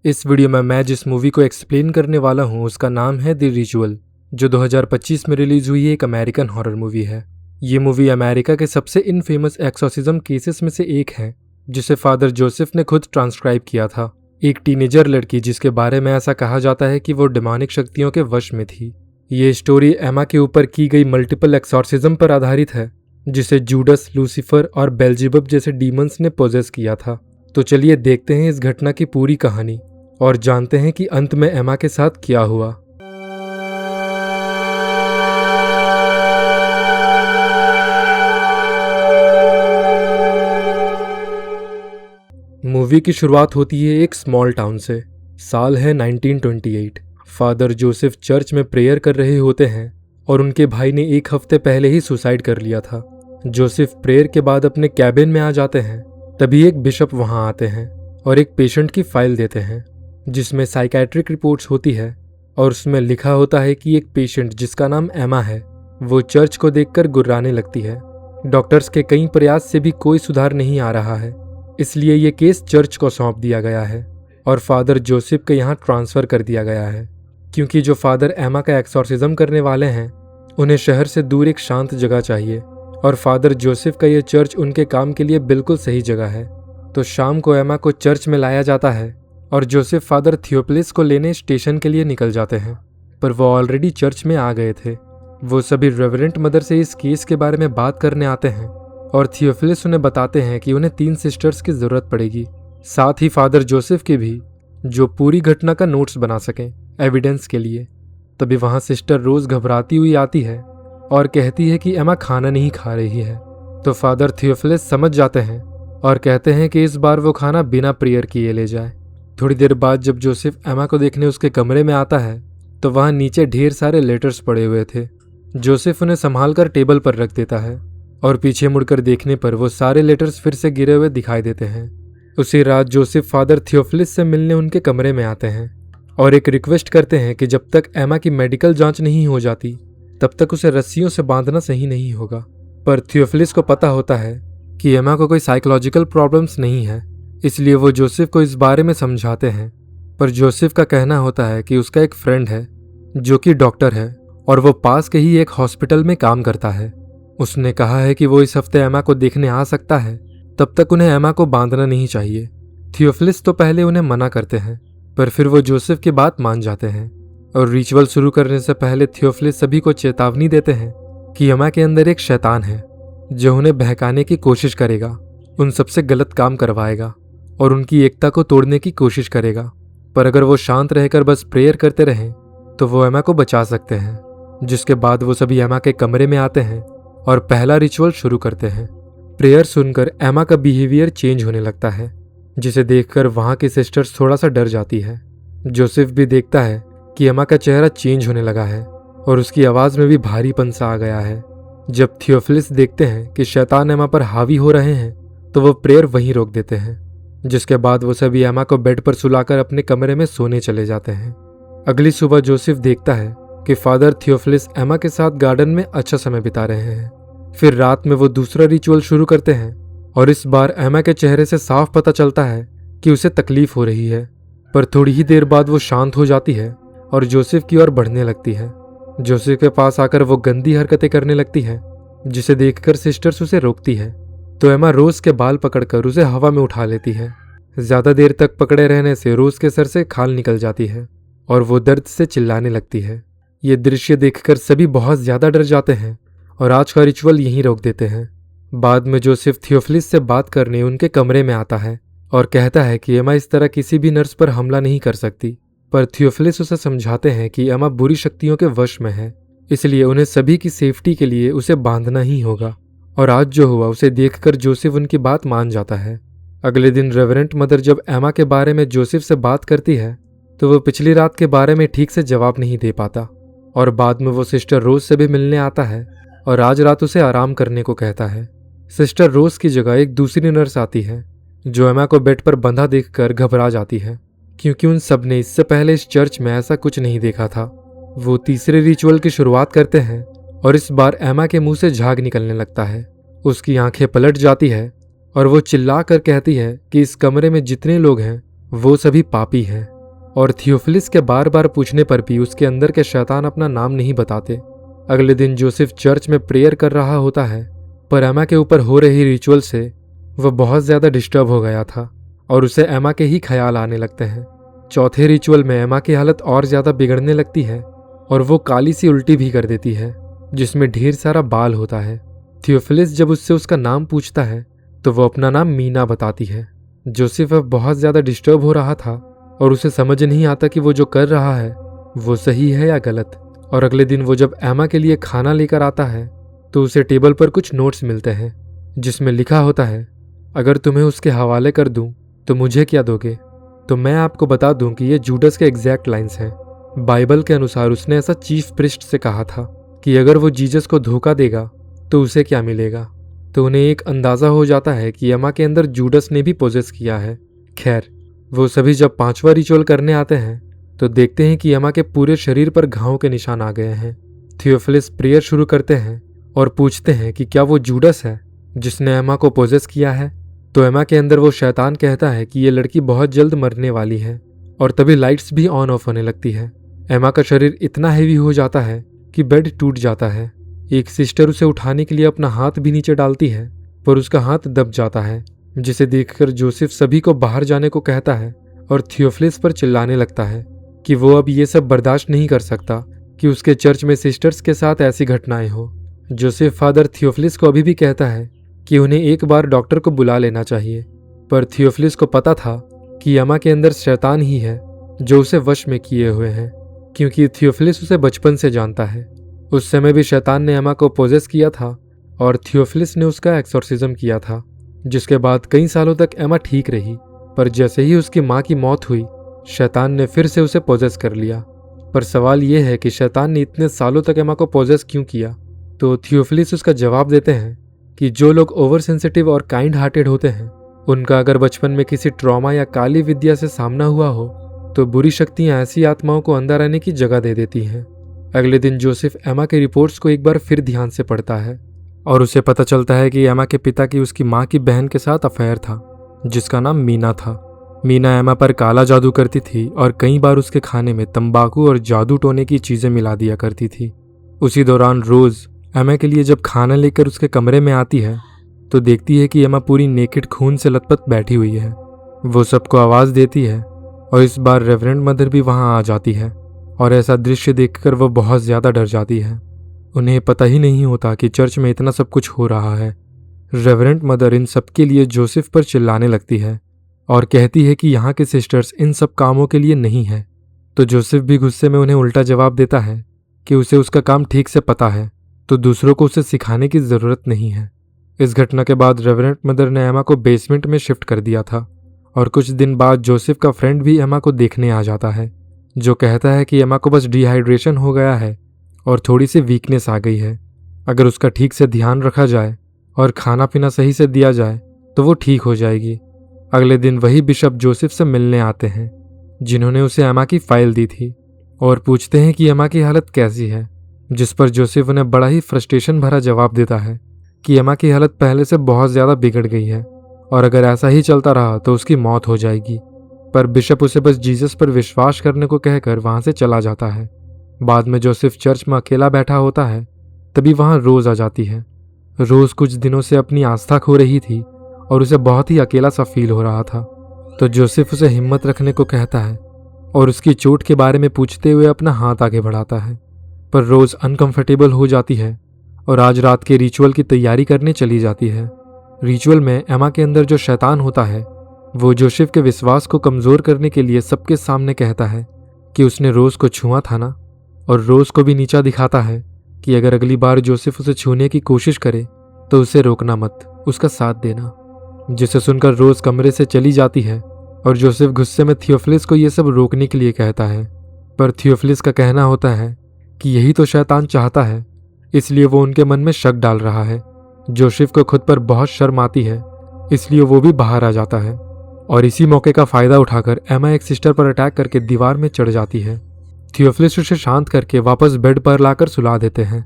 इस वीडियो में मैं जिस मूवी को एक्सप्लेन करने वाला हूँ उसका नाम है द रिचुअल, जो 2025 में रिलीज हुई एक अमेरिकन हॉरर मूवी है। ये मूवी अमेरिका के सबसे इनफेमस एक्सोर्सिज्म केसेस में से एक है, जिसे फादर जोसेफ ने खुद ट्रांसक्राइब किया था। एक टीनेजर लड़की जिसके बारे में ऐसा कहा जाता है कि वो डिमोनिक शक्तियों के वश में थी। ये स्टोरी एमा के ऊपर की गई मल्टीपल एक्सोर्सिज्म पर आधारित है, जिसे जूडस, लूसीफर और बेल्जेबब जैसे डीमंस ने पोजेस किया था। तो चलिए देखते हैं इस घटना की पूरी कहानी और जानते हैं कि अंत में एमा के साथ क्या हुआ। मूवी की शुरुआत होती है एक स्मॉल टाउन से। साल है 1928। फादर जोसेफ चर्च में प्रेयर कर रहे होते हैं और उनके भाई ने एक हफ्ते पहले ही सुसाइड कर लिया था। जोसेफ प्रेयर के बाद अपने कैबिन में आ जाते हैं, तभी एक बिशप वहां आते हैं और एक पेशेंट की फाइल देते हैं जिसमें साइकेट्रिक रिपोर्ट्स होती है और उसमें लिखा होता है कि एक पेशेंट जिसका नाम एमा है वो चर्च को देखकर गुर्राने लगती है। डॉक्टर्स के कई प्रयास से भी कोई सुधार नहीं आ रहा है, इसलिए ये केस चर्च को सौंप दिया गया है और फादर जोसेफ को यहाँ ट्रांसफ़र कर दिया गया है, क्योंकि जो फादर एमा का एक्सोर्सिज्म करने वाले हैं उन्हें शहर से दूर एक शांत जगह चाहिए और फादर जोसेफ का ये चर्च उनके काम के लिए बिल्कुल सही जगह है। तो शाम को एमा को चर्च में लाया जाता है और जोसेफ फादर थियोफिलिस को लेने स्टेशन के लिए निकल जाते हैं, पर वो ऑलरेडी चर्च में आ गए थे। वो सभी रेवरेंट मदर से इस केस के बारे में बात करने आते हैं और थियोफिलिस उन्हें बताते हैं कि उन्हें 3 सिस्टर्स की ज़रूरत पड़ेगी, साथ ही फादर जोसेफ की भी, जो पूरी घटना का नोट्स बना सकें एविडेंस के लिए। तभी वहाँ सिस्टर रोज घबराती हुई आती है और कहती है कि एमा खाना नहीं खा रही है। तो फादर थियोफिलिस समझ जाते हैं और कहते हैं कि इस बार वो खाना बिना प्रेयर किए ले जाए। थोड़ी देर बाद जब जोसेफ एमा को देखने उसके कमरे में आता है तो वहाँ नीचे ढेर सारे लेटर्स पड़े हुए थे। जोसेफ उन्हें संभाल कर टेबल पर रख देता है और पीछे मुड़कर देखने पर वो सारे लेटर्स फिर से गिरे हुए दिखाई देते हैं। उसी रात जोसेफ फादर थियोफिलिस से मिलने उनके कमरे में आते हैं और एक रिक्वेस्ट करते हैं कि जब तक एमा की मेडिकल जांच नहीं हो जाती तब तक उसे रस्सियों से बांधना सही नहीं होगा। पर थियोफिलिस को पता होता है कि एमा को कोई साइकोलॉजिकल प्रॉब्लम्स नहीं है, इसलिए वो जोसेफ को इस बारे में समझाते हैं। पर जोसेफ का कहना होता है कि उसका एक फ्रेंड है जो कि डॉक्टर है और वो पास के ही एक हॉस्पिटल में काम करता है। उसने कहा है कि वो इस हफ्ते एमा को देखने आ सकता है, तब तक उन्हें एमा को बांधना नहीं चाहिए। थियोफिलिस तो पहले उन्हें मना करते हैं, पर फिर वो जोसेफ की बात मान जाते हैं और रिचुअल शुरू करने से पहले थियोफिलिस सभी को चेतावनी देते हैं कि एमा के अंदर एक शैतान है जो उन्हें बहकाने की कोशिश करेगा, उन सबसे गलत काम करवाएगा और उनकी एकता को तोड़ने की कोशिश करेगा। पर अगर वो शांत रहकर बस प्रेयर करते रहें तो वो एमा को बचा सकते हैं। जिसके बाद वो सभी एमा के कमरे में आते हैं और पहला रिचुअल शुरू करते हैं। प्रेयर सुनकर एमा का बिहेवियर चेंज होने लगता है, जिसे देखकर वहाँ की सिस्टर्स थोड़ा सा डर जाती है। जोसेफ भी देखता है कि एमा का चेहरा चेंज होने लगा है और उसकी आवाज़ में भी भारीपन सा आ गया है। जब थियोफिलिस देखते हैं कि शैतान एमा पर हावी हो रहे हैं तो वो प्रेयर वहीं रोक देते हैं। जिसके बाद वो सभी एमा को बेड पर सुलाकर अपने कमरे में सोने चले जाते हैं। अगली सुबह जोसेफ देखता है कि फादर थियोफिलिस एमा के साथ गार्डन में अच्छा समय बिता रहे हैं। फिर रात में वो दूसरा रिचुअल शुरू करते हैं और इस बार एमा के चेहरे से साफ पता चलता है कि उसे तकलीफ हो रही है। पर थोड़ी ही देर बाद वो शांत हो जाती है और जोसेफ की ओर बढ़ने लगती है। जोसेफ के पास आकर वो गंदी हरकतें करने लगती है, जिसे देखकर सिस्टर्स उसे रोकती है। तो एमा रोज के बाल पकड़कर उसे हवा में उठा लेती है। ज्यादा देर तक पकड़े रहने से रोज के सर से खाल निकल जाती है और वो दर्द से चिल्लाने लगती है। ये दृश्य देखकर सभी बहुत ज्यादा डर जाते हैं और आज का रिचुअल यहीं रोक देते हैं। बाद में जोसेफ थियोफिलिस से बात करने उनके कमरे में आता है और कहता है कि एमा इस तरह किसी भी नर्स पर हमला नहीं कर सकती। पर थियोफिलिस उसे समझाते हैं कि एमा बुरी शक्तियों के वश में है, इसलिए उन्हें सभी की सेफ्टी के लिए उसे बांधना ही होगा। और आज जो हुआ उसे देखकर जोसेफ उनकी बात मान जाता है। अगले दिन रेवरेंट मदर जब एमा के बारे में जोसेफ से बात करती है तो वो पिछली रात के बारे में ठीक से जवाब नहीं दे पाता और बाद में वो सिस्टर रोज से भी मिलने आता है और आज रात उसे आराम करने को कहता है। सिस्टर रोज की जगह एक दूसरी नर्स आती है जो एमा को बेड पर बंधा देखकर घबरा जाती है, क्योंकि उन सब ने इससे पहले इस चर्च में ऐसा कुछ नहीं देखा था। वो तीसरे रिचुअल की शुरुआत करते हैं और इस बार एमा के मुंह से झाग निकलने लगता है। उसकी आंखें पलट जाती है और वो चिल्ला कर कहती है कि इस कमरे में जितने लोग हैं वो सभी पापी हैं। और थियोफिलिस के बार बार पूछने पर भी उसके अंदर के शैतान अपना नाम नहीं बताते। अगले दिन जोसेफ चर्च में प्रेयर कर रहा होता है, पर एमा के ऊपर हो रही रिचुअल से वह बहुत ज़्यादा डिस्टर्ब हो गया था और उसे एमा के ही ख्याल आने लगते हैं। चौथे रिचुअल में एमा की हालत और ज़्यादा बिगड़ने लगती है और वो काली सी उल्टी भी कर देती है जिसमें ढेर सारा बाल होता है। थियोफिलिस जब उससे उसका नाम पूछता है तो वो अपना नाम मीना बताती है। जोसेफ अब बहुत ज़्यादा डिस्टर्ब हो रहा था और उसे समझ नहीं आता कि वो जो कर रहा है वो सही है या गलत। और अगले दिन वो जब एमा के लिए खाना लेकर आता है तो उसे टेबल पर कुछ नोट्स मिलते हैं जिसमें लिखा होता है, अगर तुम्हें उसके हवाले कर दूं तो मुझे क्या दोगे। तो मैं आपको बता दूं कि ये जूडस के एग्जैक्ट लाइंस हैं। बाइबल के अनुसार उसने ऐसा चीफ प्रिस्ट से कहा था कि अगर वो जीसस को धोखा देगा तो उसे क्या मिलेगा। तो उन्हें एक अंदाज़ा हो जाता है कि एमा के अंदर जूडस ने भी पोजेस किया है। खैर, वो सभी जब पांचवा रिचुअल करने आते हैं तो देखते हैं कि एमा के पूरे शरीर पर घावों के निशान आ गए हैं। थियोफिलिस प्रेयर शुरू करते हैं और पूछते हैं कि क्या वो जूडस है जिसने एमा को पोजेस किया है। तो एमा के अंदर वो शैतान कहता है कि ये लड़की बहुत जल्द मरने वाली है और तभी लाइट्स भी ऑन ऑफ होने लगती है। एमा का शरीर इतना हैवी हो जाता है कि बेड टूट जाता है। एक सिस्टर उसे उठाने के लिए अपना हाथ भी नीचे डालती है पर उसका हाथ दब जाता है, जिसे देखकर जोसेफ सभी को बाहर जाने को कहता है और थियोफिलिस पर चिल्लाने लगता है कि वो अब ये सब बर्दाश्त नहीं कर सकता कि उसके चर्च में सिस्टर्स के साथ ऐसी घटनाएं हो। जोसेफ फादर थियोफिलिस को अभी भी कहता है कि उन्हें एक बार डॉक्टर को बुला लेना चाहिए, पर थियोफिलिस को पता था कि एमा के अंदर शैतान ही है जो उसे वश में किए हुए हैं, क्योंकि थियोफिलिस उसे बचपन से जानता है। उस समय भी शैतान ने एमा को पोजेस किया था और थियोफिलिस ने उसका एक्सोर्सिज्म किया था, जिसके बाद कई सालों तक एमा ठीक रही। पर जैसे ही उसकी माँ की मौत हुई, शैतान ने फिर से उसे पोजेस कर लिया। पर सवाल यह है कि शैतान ने इतने सालों तक एमा को पोजेस क्यों किया। तो थियोफिलिस उसका जवाब देते हैं कि जो लोग ओवर सेंसिटिव और काइंड हार्टेड होते हैं, उनका अगर बचपन में किसी ट्रॉमा या काली विद्या से सामना हुआ हो तो बुरी शक्तियां ऐसी आत्माओं को अंदर आने की जगह दे देती हैं। अगले दिन जोसेफ एमा के रिपोर्ट्स को एक बार फिर ध्यान से पढ़ता है और उसे पता चलता है कि एमा के पिता की उसकी माँ की बहन के साथ अफेयर था जिसका नाम मीना था। मीना एमा पर काला जादू करती थी और कई बार उसके खाने में तंबाकू और जादू टोने की चीज़ें मिला दिया करती थी। उसी दौरान रोज़ एमा के लिए जब खाना लेकर उसके कमरे में आती है तो देखती है कि एमा पूरी नेकेड खून से लथपथ बैठी हुई है। वो सबको आवाज़ देती है और इस बार रेवरेंड मदर भी वहाँ आ जाती है और ऐसा दृश्य देखकर वो बहुत ज़्यादा डर जाती है। उन्हें पता ही नहीं होता कि चर्च में इतना सब कुछ हो रहा है। रेवरेंड मदर इन सब के लिए जोसेफ पर चिल्लाने लगती है और कहती है कि यहाँ के सिस्टर्स इन सब कामों के लिए नहीं है। तो जोसेफ भी गुस्से में उन्हें उल्टा जवाब देता है कि उसे उसका काम ठीक से पता है, तो दूसरों को उसे सिखाने की ज़रूरत नहीं है। इस घटना के बाद रेवरेंड मदर ने एमा को बेसमेंट में शिफ्ट कर दिया था और कुछ दिन बाद जोसेफ का फ्रेंड भी एमा को देखने आ जाता है, जो कहता है कि एमा को बस डिहाइड्रेशन हो गया है और थोड़ी सी वीकनेस आ गई है। अगर उसका ठीक से ध्यान रखा जाए और खाना पीना सही से दिया जाए तो वो ठीक हो जाएगी। अगले दिन वही बिशप जोसेफ से मिलने आते हैं जिन्होंने उसे एमा की फाइल दी थी और पूछते हैं कि एमा की हालत कैसी है, जिस पर जोसेफ उन्हें बड़ा ही फ्रस्ट्रेशन भरा जवाब देता है कि एमा की हालत पहले से बहुत ज़्यादा बिगड़ गई है और अगर ऐसा ही चलता रहा तो उसकी मौत हो जाएगी। पर बिशप उसे बस जीसस पर विश्वास करने को कहकर वहाँ से चला जाता है। बाद में जोसेफ चर्च में अकेला बैठा होता है, तभी वहाँ रोज़ आ जाती है। रोज़ कुछ दिनों से अपनी आस्था खो रही थी और उसे बहुत ही अकेला सा फील हो रहा था। तो जोसेफ उसे हिम्मत रखने को कहता है और उसकी चोट के बारे में पूछते हुए अपना हाथ आगे बढ़ाता है। पर रोज़ अनकंफर्टेबल हो जाती है और आज रात के रिचुअल की तैयारी करने चली जाती है। रिचुअल में एमा के अंदर जो शैतान होता है वो जोसेफ के विश्वास को कमज़ोर करने के लिए सबके सामने कहता है कि उसने रोज़ को छुआ था ना, और रोज़ को भी नीचा दिखाता है कि अगर अगली बार जोसेफ उसे छूने की कोशिश करे तो उसे रोकना मत, उसका साथ देना। जिसे सुनकर रोज़ कमरे से चली जाती है और जोसेफ गुस्से में थियोफिलिस को ये सब रोकने के लिए कहता है। पर थियोफिलिस का कहना होता है कि यही तो शैतान चाहता है, इसलिए वो उनके मन में शक डाल रहा है। जोसेफ को खुद पर बहुत शर्म आती है, इसलिए वो भी बाहर आ जाता है और इसी मौके का फ़ायदा उठाकर एमा एक सिस्टर पर अटैक करके दीवार में चढ़ जाती है। थियोफिलिस उसे शांत करके वापस बेड पर लाकर सुला देते हैं।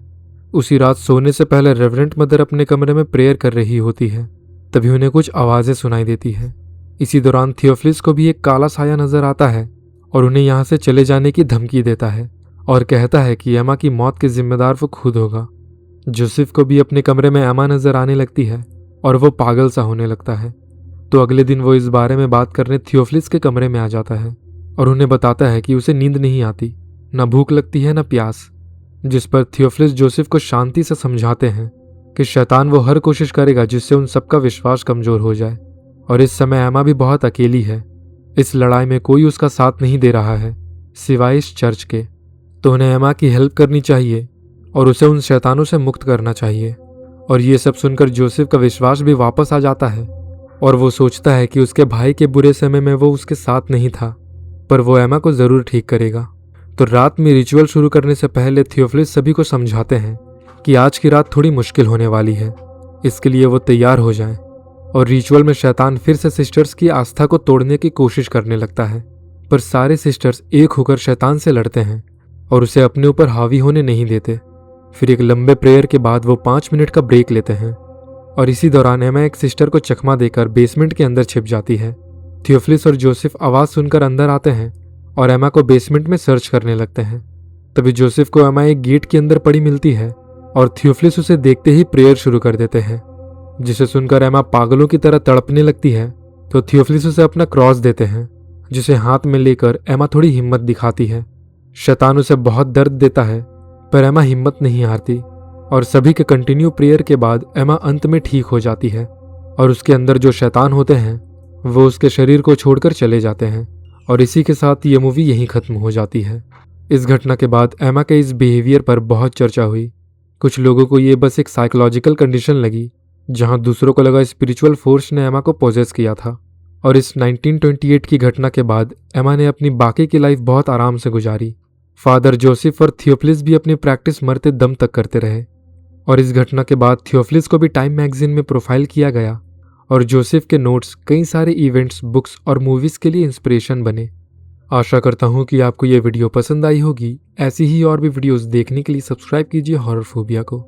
उसी रात सोने से पहले रेवरेंड मदर अपने कमरे में प्रेयर कर रही होती है, तभी उन्हें कुछ आवाज़ें सुनाई देती हैं। इसी दौरान थियोफिलिस को भी एक काला साया नजर आता है और उन्हें यहाँ से चले जाने की धमकी देता है और कहता है कि एमा की मौत के जिम्मेदार वो खुद होगा। जोसेफ को भी अपने कमरे में एमा नजर आने लगती है और वो पागल सा होने लगता है। तो अगले दिन वो इस बारे में बात करने थियोफिलिस के कमरे में आ जाता है और उन्हें बताता है कि उसे नींद नहीं आती, न भूख लगती है न प्यास। जिस पर थियोफिलिस जोसेफ को शांति से समझाते हैं कि शैतान वो हर कोशिश करेगा जिससे उन सबका विश्वास कमजोर हो जाए। और इस समय एमा भी बहुत अकेली है। इस लड़ाई में कोई उसका साथ नहीं दे रहा है सिवाय इस चर्च के। तो उन्हें एमा की हेल्प करनी चाहिए और उसे उन शैतानों से मुक्त करना चाहिए। और ये सब सुनकर जोसेफ का विश्वास भी वापस आ जाता है और वो सोचता है कि उसके भाई के बुरे समय में वो उसके साथ नहीं था, पर वो एमा को ज़रूर ठीक करेगा। तो रात में रिचुअल शुरू करने से पहले थियोफिलिस सभी को समझाते हैं कि आज की रात थोड़ी मुश्किल होने वाली है, इसके लिए वो तैयार हो जाएं। और रिचुअल में शैतान फिर से सिस्टर्स की आस्था को तोड़ने की कोशिश करने लगता है, पर सारे सिस्टर्स एक होकर शैतान से लड़ते हैं और उसे अपने ऊपर हावी होने नहीं देते। फिर एक लंबे प्रेयर के बाद वो 5 मिनट का ब्रेक लेते हैं और इसी दौरान एमा एक सिस्टर को चकमा देकर बेसमेंट के अंदर छिप जाती है। थियोफिलिस और जोसेफ आवाज़ सुनकर अंदर आते हैं और एमा को बेसमेंट में सर्च करने लगते हैं। तभी जोसेफ को एमा एक गेट के अंदर पड़ी मिलती है और थियोफिलिस उसे देखते ही प्रेयर शुरू कर देते हैं, जिसे सुनकर एमा पागलों की तरह तड़पने लगती है। तो थियोफिलिस उसे अपना क्रॉस देते हैं, जिसे हाथ में लेकर एमा थोड़ी हिम्मत दिखाती है। शैतान उसे बहुत दर्द देता है, पर एमा हिम्मत नहीं हारती और सभी के कंटिन्यू प्रेयर के बाद एमा अंत में ठीक हो जाती है और उसके अंदर जो शैतान होते हैं वो उसके शरीर को छोड़कर चले जाते हैं। और इसी के साथ ये मूवी यहीं ख़त्म हो जाती है। इस घटना के बाद एमा के इस बिहेवियर पर बहुत चर्चा हुई। कुछ लोगों को ये बस एक साइकोलॉजिकल कंडीशन लगी, जहां दूसरों को लगा स्पिरिचुअल फोर्स ने एमा को पोजेस किया था। और इस 1928 की घटना के बाद एमा ने अपनी बाकी की लाइफ बहुत आराम से गुजारी। फादर जोसेफ और थियोफिलिस भी अपनी प्रैक्टिस मरते दम तक करते रहे। और इस घटना के बाद थियोफिलिस को भी टाइम मैगजीन में प्रोफाइल किया गया और जोसेफ के नोट्स कई सारे इवेंट्स, बुक्स और मूवीज़ के लिए इंस्पिरेशन बने। आशा करता हूँ कि आपको ये वीडियो पसंद आई होगी। ऐसी ही और भी वीडियोस देखने के लिए सब्सक्राइब कीजिए हॉरर फोबिया को।